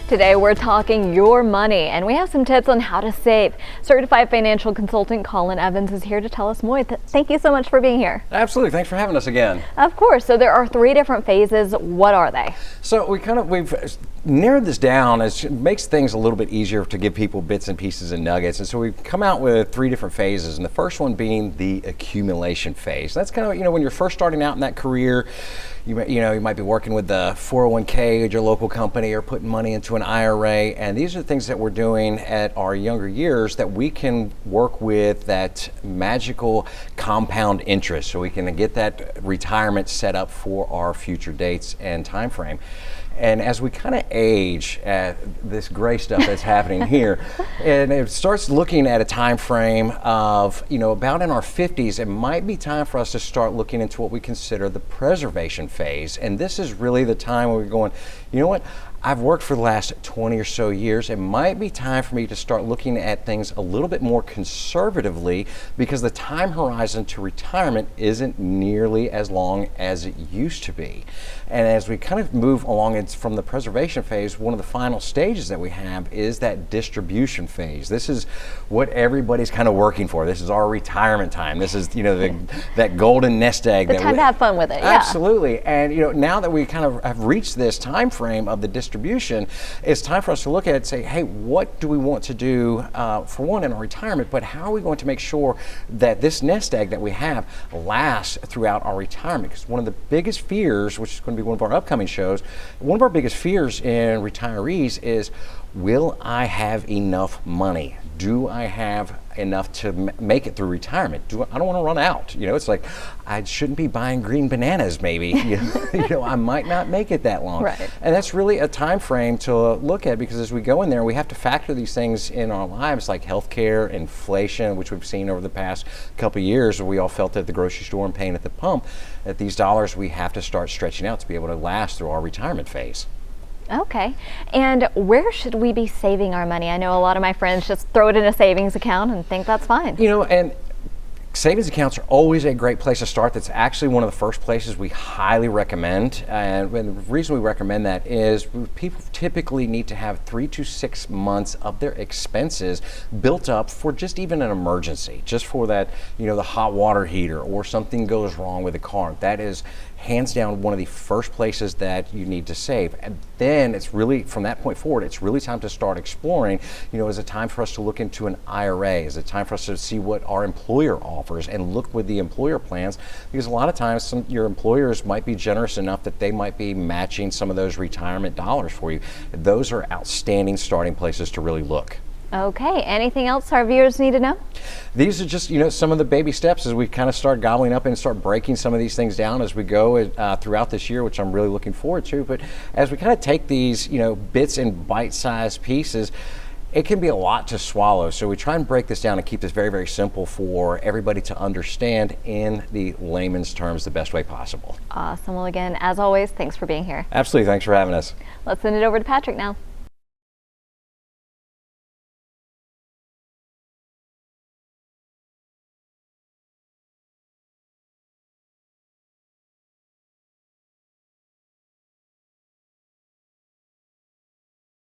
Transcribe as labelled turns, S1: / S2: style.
S1: Today we're talking your money, and we have some tips on how to save. Certified financial consultant Colin Evans is here to tell us more. Thank you so much for being here.
S2: Absolutely. Thanks for having us again.
S1: Of course. So there are 3 different phases. What are they?
S2: So we've narrowed this down. It makes things a little bit easier to give people bits and pieces and nuggets. And so we've come out with 3 different phases. And the first one being the accumulation phase. That's kind of, when you're first starting out in that career, you might be working with the 401k at your local company or putting money into an IRA. And these are the things that we're doing at our younger years that we can work with that magical compound interest, so we can get that retirement set up for our future dates and time frame. And as we kind of age, this gray stuff that's happening here, and it starts looking at a time frame of, about in our 50s, it might be time for us to start looking into what we consider the preservation phase. And this is really the time where we're going, you know what? I've worked for the last 20 or so years. It might be time for me to start looking at things a little bit more conservatively, because the time horizon to retirement isn't nearly as long as it used to be. And as we kind of move along from the preservation phase, one of the final stages that we have is that distribution phase. This is what everybody's kind of working for. This is our retirement time. This is, that golden nest egg.
S1: The time to have fun with it. Yeah.
S2: Absolutely. And, now that we kind of have reached this time frame of the distribution, it's time for us to look at it and say, hey, what do we want to do, for one, in our retirement, but how are we going to make sure that this nest egg that we have lasts throughout our retirement? Because one of the biggest fears, which is going to be one of our upcoming shows, one of our biggest fears in retirees is, will I have enough money? Do I have enough to make it through retirement? I don't want to run out. It's like, I shouldn't be buying green bananas, maybe. I might not make it that long.
S1: Right.
S2: And that's really a time frame to look at, because as we go in there, we have to factor these things in our lives, like healthcare, inflation, which we've seen over the past couple of years, where we all felt at the grocery store and paying at the pump, that these dollars we have to start stretching out to be able to last through our retirement phase.
S1: Okay. And where should we be saving our money? I know a lot of my friends just throw it in a savings account and think that's fine.
S2: And savings accounts are always a great place to start. That's actually one of the first places we highly recommend. And the reason we recommend that is people typically need to have 3 to 6 months of their expenses built up for just even an emergency, just for that, the hot water heater or something goes wrong with the car. That is hands down one of the first places that you need to save. And then it's really, from that point forward, it's really time to start exploring. Is it time for us to look into an IRA? Is it time for us to see what our employer offers and look with the employer plans? Because a lot of times your employers might be generous enough that they might be matching some of those retirement dollars for you. Those are outstanding starting places to really look.
S1: Okay. Anything else our viewers need to know?
S2: These are just, some of the baby steps as we kind of start gobbling up and start breaking some of these things down as we go throughout this year, which I'm really looking forward to. But as we kind of take these, bits and bite-sized pieces, it can be a lot to swallow. So we try and break this down and keep this very, very simple for everybody to understand in the layman's terms the best way possible.
S1: Awesome. Well, again, as always, thanks for being here.
S2: Absolutely. Thanks for having us.
S1: Let's send it over to Patrick now.